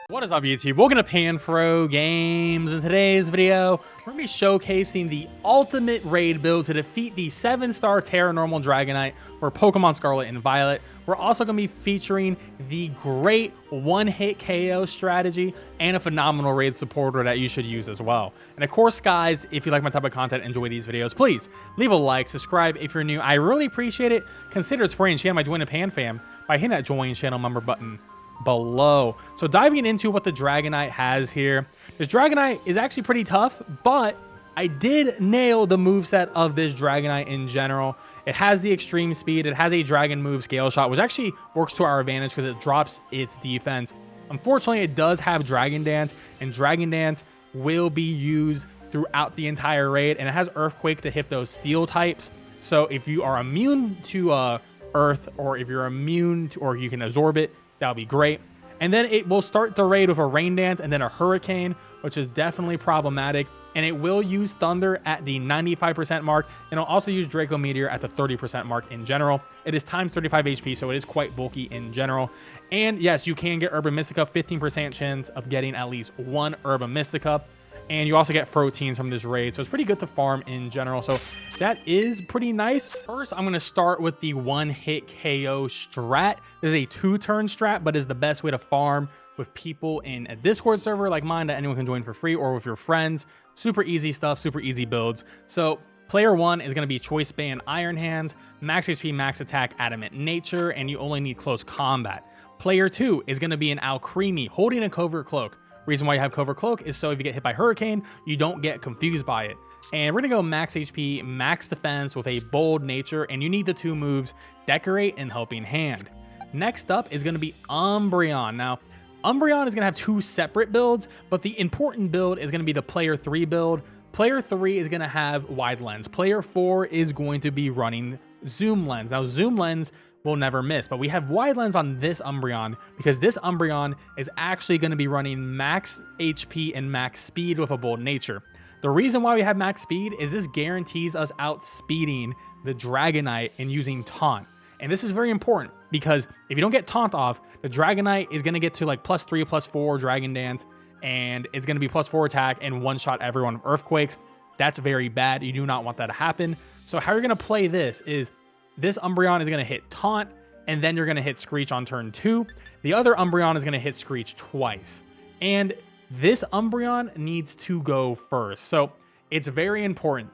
What is up, YouTube? Welcome to PanFro Games. In today's video, we're going to be showcasing the ultimate raid build to defeat the 7-star Terra Normal Dragonite for Pokemon Scarlet and Violet. We're also going to be featuring the great one-hit KO strategy and a phenomenal raid supporter that you should use as well. And of course, guys, if you like my type of content, enjoy these videos, please leave a like, subscribe if you're new. I really appreciate it. Consider supporting channel by joining the Pan Fam by hitting that join channel member button below. So diving into what the Dragonite has here, this Dragonite is actually pretty tough, but I did nail the moveset of this Dragonite in general. It has the extreme speed, it has a dragon move scale shot, which actually works to our advantage because it drops its defense. Unfortunately, it does have Dragon Dance, and Dragon Dance will be used throughout the entire raid, and it has Earthquake to hit those steel types. So if you are immune to Earth, or if you're immune to, or you can absorb it, that'll be great. And then it will start the raid with a Rain Dance and then a Hurricane, which is definitely problematic. And it will use Thunder at the 95% mark. And it'll also use Draco Meteor at the 30% mark in general. It is times 35 HP, so it is quite bulky in general. And yes, you can get Herba Mystica, 15% chance of getting at least one Herba Mystica. And you also get proteins from this raid, so it's pretty good to farm in general. So that is pretty nice. First, I'm going to start with the one-hit KO strat. This is a 2-turn strat, but is the best way to farm with people in a Discord server like mine that anyone can join for free, or with your friends. Super easy stuff, super easy builds. So player 1 is going to be Choice Band Iron Hands, max HP, max attack, Adamant Nature, and you only need close combat. Player 2 is going to be an Alcremie holding a Covert Cloak. Reason why you have Covert Cloak is so if you get hit by Hurricane, you don't get confused by it. And we're gonna go max HP, max defense with a bold nature, and you need the 2 moves, Decorate and Helping Hand. Next up is gonna be Umbreon. Now, Umbreon is gonna have 2 separate builds, but the important build is gonna be the Player 3 build. Player 3 is gonna have Wide Lens. Player 4 is going to be running Zoom Lens. Now, Zoom Lens will never miss, but we have Wide Lens on this Umbreon because this Umbreon is actually going to be running max HP and max speed with a bold nature. The reason why we have max speed is this guarantees us outspeeding the Dragonite and using Taunt. And this is very important because if you don't get Taunt off, the Dragonite is going to get to like +3, +4 Dragon Dance, and it's going to be +4 attack and one-shot everyone with Earthquakes. That's very bad. You do not want that to happen. So how you're going to play this is this Umbreon is going to hit Taunt, and then you're going to hit Screech on turn 2. The other Umbreon is going to hit Screech twice. And this Umbreon needs to go first. So it's very important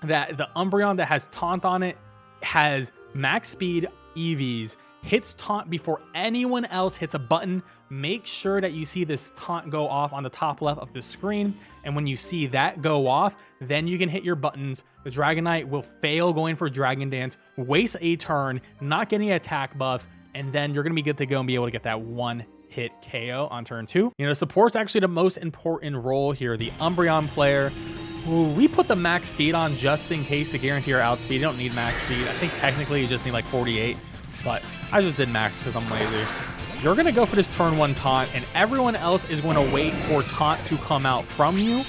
that the Umbreon that has Taunt on it has max speed, EVs, hits Taunt before anyone else hits a button. Make sure that you see this Taunt go off on the top left of the screen. And when you see that go off, then you can hit your buttons. The Dragonite will fail going for Dragon Dance, waste a turn, not get any attack buffs, and then you're going to be good to go and be able to get that one-hit KO on turn 2. You know, support's actually the most important role here. The Umbreon player, we put the max speed on just in case to guarantee our outspeed. You don't need max speed. I think technically you just need like 48, but I just did max because I'm lazy. You're going to go for this turn 1 Taunt, and everyone else is going to wait for Taunt to come out from you,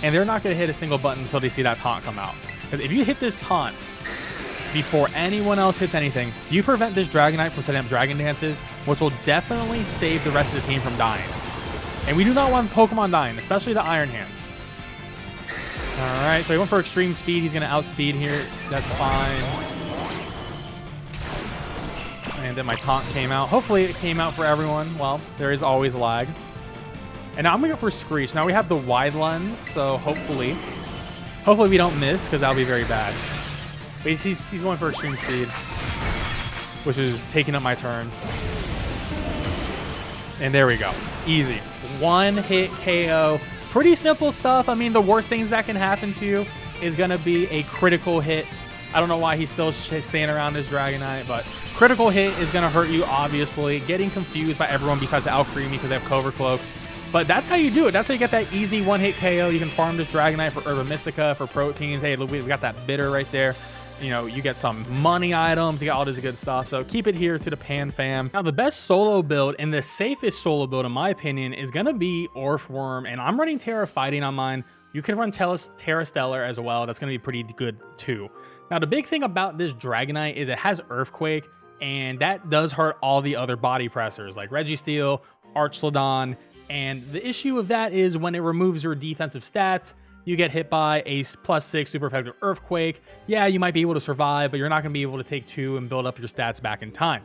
and they're not going to hit a single button until they see that Taunt come out. Because if you hit this Taunt before anyone else hits anything, you prevent this Dragonite from setting up Dragon Dances, which will definitely save the rest of the team from dying. And we do not want Pokemon dying, especially the Iron Hands. Alright, so he went for extreme speed. He's going to outspeed here. That's fine. And then my Taunt came out. Hopefully it came out for everyone. Well, there is always lag. And now I'm going to go for Screech. Now we have the Wide Lens, so hopefully we don't miss, because that'll be very bad. But he's going for extreme speed, which is taking up my turn. And there we go. Easy. One-hit KO. Pretty simple stuff. I mean, the worst things that can happen to you is going to be a critical hit. I don't know why he's still staying around this Dragonite, but critical hit is going to hurt you, obviously. Getting confused by everyone besides the Alcremie because they have Covert Cloak. But that's how you do it. That's how you get that easy one-hit KO. You can farm this Dragonite for Herba Mystica, for proteins. Hey, look, we got that bitter right there. You know, you get some money items. You got all this good stuff. So keep it here to the Pan Fam. Now, the best solo build and the safest solo build, in my opinion, is going to be Orthworm. And I'm running Terra Fighting on mine. You can run Terra Stellar as well. That's going to be pretty good too. Now, the big thing about this Dragonite is it has Earthquake, and that does hurt all the other body pressers like Registeel, Archlodon, And the issue of that is when it removes your defensive stats, you get hit by a +6 super effective Earthquake. Yeah, you might be able to survive, but you're not going to be able to take 2 and build up your stats back in time.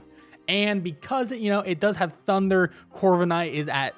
And because it does have Thunder, Corviknight is at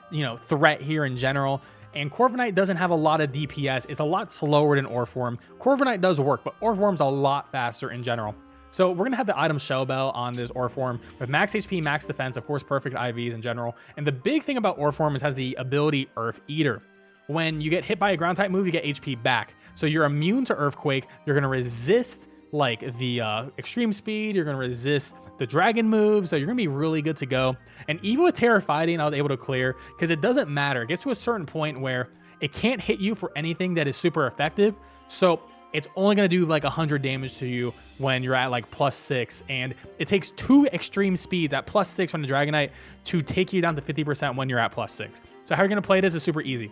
threat here in general. And Corviknight doesn't have a lot of DPS. It's a lot slower than Orform. Corviknight does work, but Orform's a lot faster in general. So we're going to have the item Shell Bell on this Orform with max HP, max defense, of course, perfect IVs in general. And the big thing about Orform is it has the ability Earth Eater. When you get hit by a ground type move, you get HP back. So you're immune to Earthquake. You're going to resist like the extreme speed. You're going to resist the dragon move. So you're going to be really good to go. And even with Terra Fighting, I was able to clear because it doesn't matter. It gets to a certain point where it can't hit you for anything that is super effective. So it's only going to do like 100 damage to you when you're at like +6. And it takes 2 extreme speeds at +6 from the Dragonite to take you down to 50% when you're at +6. So how you're going to play this is super easy.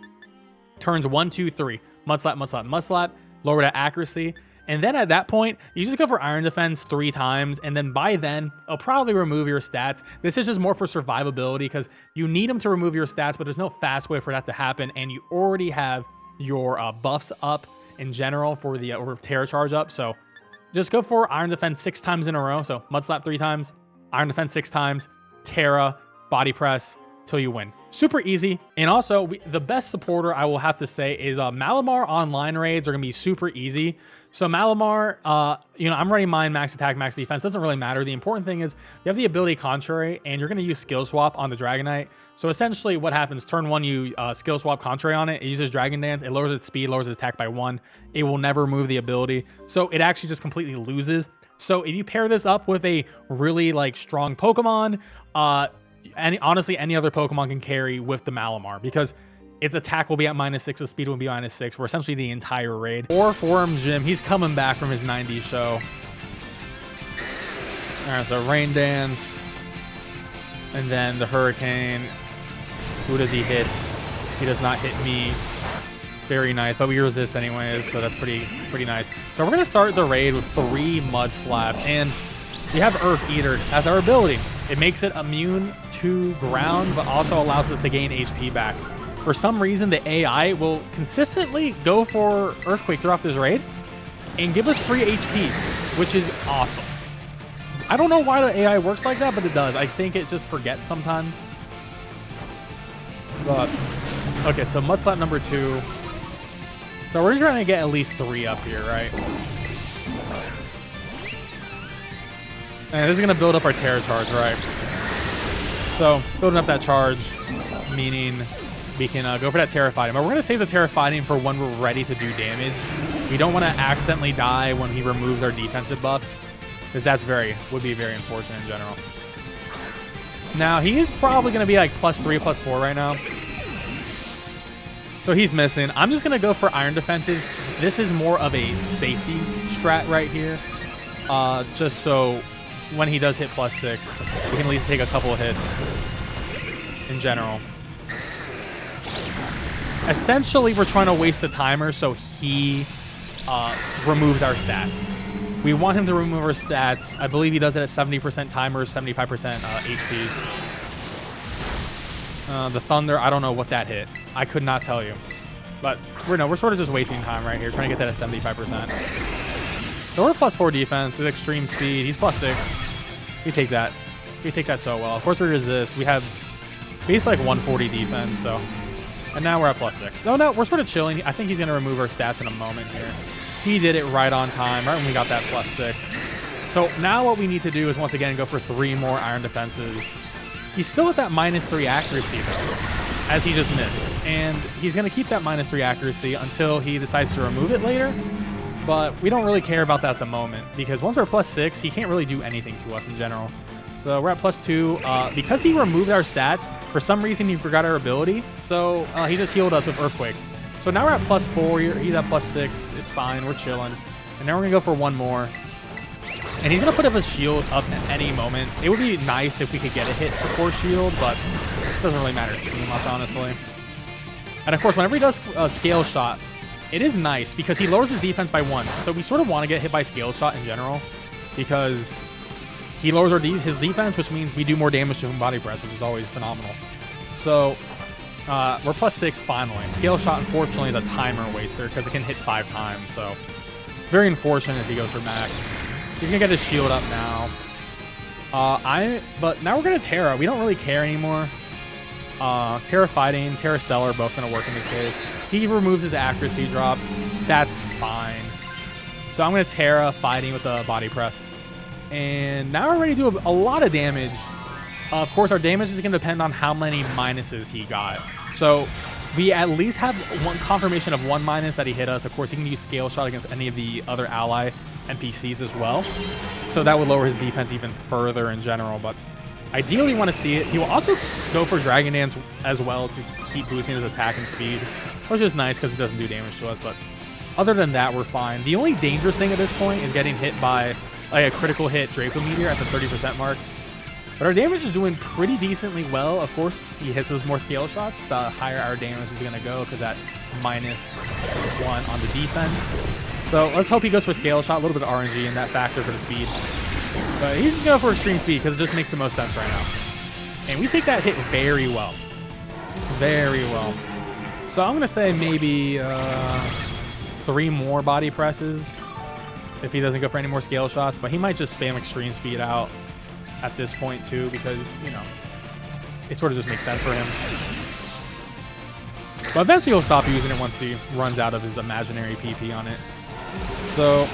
Turns 1, 2, 3. Mudslap, Mudslap, Mudslap. Lower that accuracy. And then at that point, you just go for Iron Defense 3 times. And then by then, I'll probably remove your stats. This is just more for survivability because you need them to remove your stats, but there's no fast way for that to happen. And you already have your buffs up in general for the Terra Charge up. So just go for Iron Defense 6 times in a row. So Mudslap 3 times, Iron Defense 6 times, Terra, Body Press, till you win. Super easy. And also, the best supporter I will have to say is Malamar online raids are going to be super easy. So Malamar, I'm running mine max attack, max defense. Doesn't really matter. The important thing is you have the ability Contrary, and you're going to use Skill Swap on the Dragonite. So essentially what happens, turn 1, you Skill Swap Contrary on it. It uses Dragon Dance. It lowers its speed, lowers its attack by 1. It will never move the ability. So it actually just completely loses. So if you pair this up with a really strong Pokemon, honestly, any other Pokemon can carry with the Malamar because its attack will be at -6, so speed will be -6 for essentially the entire raid. Orform Jim, he's coming back from his 90s show. All right, so Rain Dance, and then the Hurricane. Who does he hit? He does not hit me. Very nice, but we resist anyways, so that's pretty nice. So we're gonna start the raid with 3 Mud Slaps, and we have Earth Eater as our ability. It makes it immune to ground, but also allows us to gain HP back. For some reason, the AI will consistently go for Earthquake throughout this raid and give us free HP, which is awesome. I don't know why the AI works like that, but it does. I think it just forgets sometimes. But, okay, so Mudslap number 2. So we're trying to get at least 3 up here, right? And this is going to build up our Terra Charge, right? So, building up that charge, meaning we can go for that Terra Fighting. But we're going to save the Terra Fighting for when we're ready to do damage. We don't want to accidentally die when he removes our defensive buffs, because that's would be very unfortunate in general. Now, he is probably going to be like +3, +4 right now. So he's missing. I'm just going to go for Iron Defenses. This is more of a safety strat right here. Just so when he does hit +6, we can at least take a couple of hits in general. Essentially, we're trying to waste the timer so he removes our stats. We want him to remove our stats. I believe he does it at 70% timer, 75% HP. The Thunder, I don't know what that hit. I could not tell you. But we're sort of just wasting time right here, trying to get that at 75%. So we're +4 defense, his extreme speed. He's +6. We take that. We take that so well. Of course, we resist. We have basically like 140 defense. So, and now we're at +6. So now we're sort of chilling. I think he's gonna remove our stats in a moment here. He did it right on time, right when we got that +6. So now what we need to do is once again go for 3 more Iron Defenses. He's still at that -3 accuracy though, as he just missed, and he's gonna keep that -3 accuracy until he decides to remove it later. But we don't really care about that at the moment, because once we're +6, he can't really do anything to us in general. So we're at +2. Because he removed our stats, for some reason he forgot our ability, so he just healed us with Earthquake. So now we're at +4, he's at +6, it's fine, we're chilling. And now we're gonna go for 1 more. And he's gonna put up his shield up at any moment. It would be nice if we could get a hit before shield, but it doesn't really matter too much, honestly. And of course, whenever he does a scale shot, it is nice because he lowers his defense by 1. So we sort of want to get hit by scale shot in general because he lowers his defense, which means we do more damage to him body press, which is always phenomenal. So We're +6 finally. Scale Shot, unfortunately, is a timer waster because it can hit 5 times. So it's very unfortunate if he goes for max. He's going to get his shield up now. But now we're going to Terra. We don't really care anymore. Terra Fighting, Terra Stellar, both going to work in this case. He removes his accuracy drops. That's fine. So I'm going to Terra Fighting with the Body Press. And now we're ready to do a lot of damage. Of course, our damage is going to depend on how many minuses he got. So we at least have one confirmation of 1 minus that he hit us. Of course, he can use Scale Shot against any of the other ally NPCs as well. So that would lower his defense even further in general. But ideally, you want to see it. He will also go for Dragon Dance as well to keep boosting his attack and speed, which is nice because it doesn't do damage to us. But other than that, we're fine. The only dangerous thing at this point is getting hit by like a critical hit Draco Meteor at the 30% mark. But our damage is doing pretty decently well. Of course, he hits those more scale shots, the higher our damage is going to go because that -1 on the defense. So let's hope he goes for scale shot, a little bit of RNG in that factor for the speed. But he's just going for extreme speed because it just makes the most sense right now. And we take that hit very well. Very well. So I'm going to say maybe 3 more body presses if he doesn't go for any more scale shots. But he might just spam extreme speed out at this point too, because, you know, it sort of just makes sense for him. But eventually he'll stop using it once he runs out of his imaginary PP on it. So,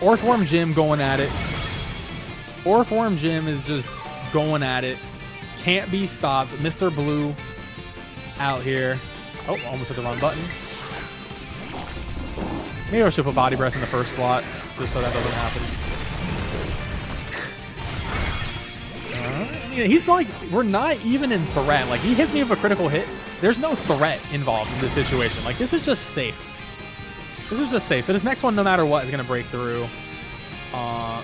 Orthworm Jim going at it. Orthworm Jim is just going at it. Can't be stopped. Mr. Blue out here. Oh, almost hit the wrong button. Maybe I should put Body Press in the first slot, just so that doesn't happen. He's like, we're not even in threat. Like, he hits me with a critical hit. There's no threat involved in this situation. Like, this is just safe. This is just safe. So this next one, no matter what, is going to break through. I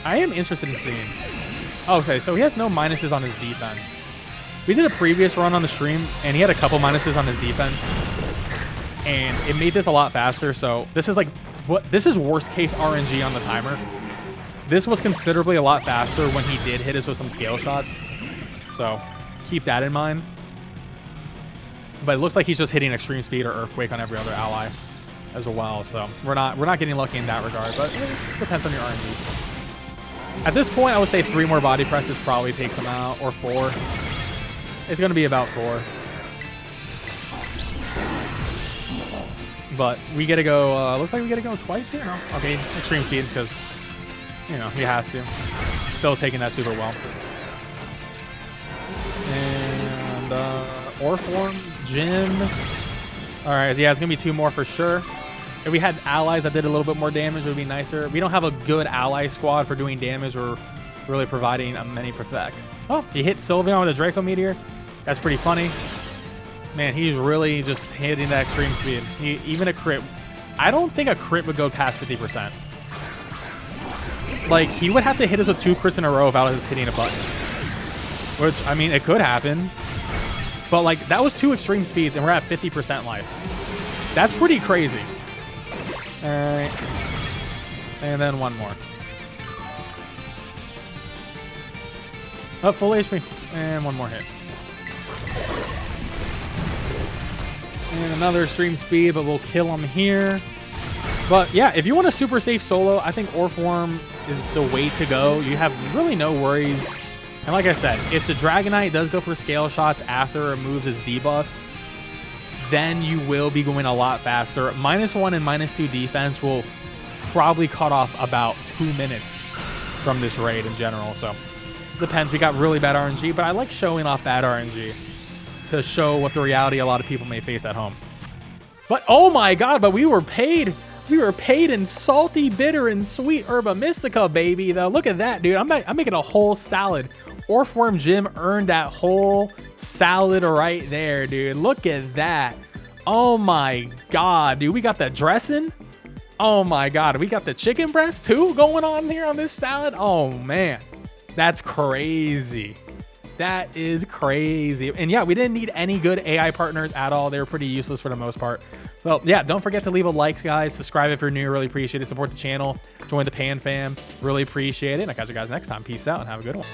am interested in seeing. Okay, so he has no minuses on his defense. We did a previous run on the stream, and he had a couple minuses on his defense. And it made this a lot faster. So this is like, this is worst case RNG on the timer. This was considerably a lot faster when he did hit us with some scale shots. So keep that in mind. But it looks like he's just hitting extreme speed or earthquake on every other ally as well. So we're not getting lucky in that regard, but it depends on your RNG. At this point, I would say 3 more body presses probably takes him out, or 4. It's going to be about 4. But we get to go, looks like we get to go twice here. No? Okay, extreme speed because, you know, he has to. Still taking that super well. And Orthworm, Jim. All right, yeah, it's going to be 2 more for sure. If we had allies that did a little bit more damage, it would be nicer. We don't have a good ally squad for doing damage or really providing many perfects. Oh, he hit Sylveon with a Draco Meteor. That's pretty funny. Man, he's really just hitting that extreme speed. Even a crit. I don't think a crit would go past 50%. Like, he would have to hit us with 2 crits in a row without us hitting a button. Which, I mean, it could happen. But, like, that was 2 extreme speeds, and we're at 50% life. That's pretty crazy. All right. And then 1 more. Oh, full HP. And 1 more hit. And another extreme speed, but we'll kill him here. But yeah, if you want a super safe solo, I think Orthworm is the way to go. You have really no worries. And like I said, if the Dragonite does go for scale shots after it removes his debuffs, then you will be going a lot faster. -1 and -2 defense will probably cut off about 2 minutes from this raid in general. So depends. We got really bad RNG, but I like showing off bad RNG to show what the reality a lot of people may face at home. But oh my god, but we were paid. We were paid in salty, bitter, and sweet Herba Mystica, baby. Though, look at that, dude. I'm making a whole salad. Orthworm Jim earned that whole salad right there, dude. Look at that. Oh my god, dude. We got the dressing. Oh my god. We got the chicken breast too going on here on this salad. Oh man. That's crazy. That is crazy. And yeah, we didn't need any good AI partners at all. They were pretty useless for the most part. Well, yeah, don't forget to leave a like, guys. Subscribe if you're new. Really appreciate it. Support the channel. Join the Pan fam. Really appreciate it. And I'll catch you guys next time. Peace out and have a good one.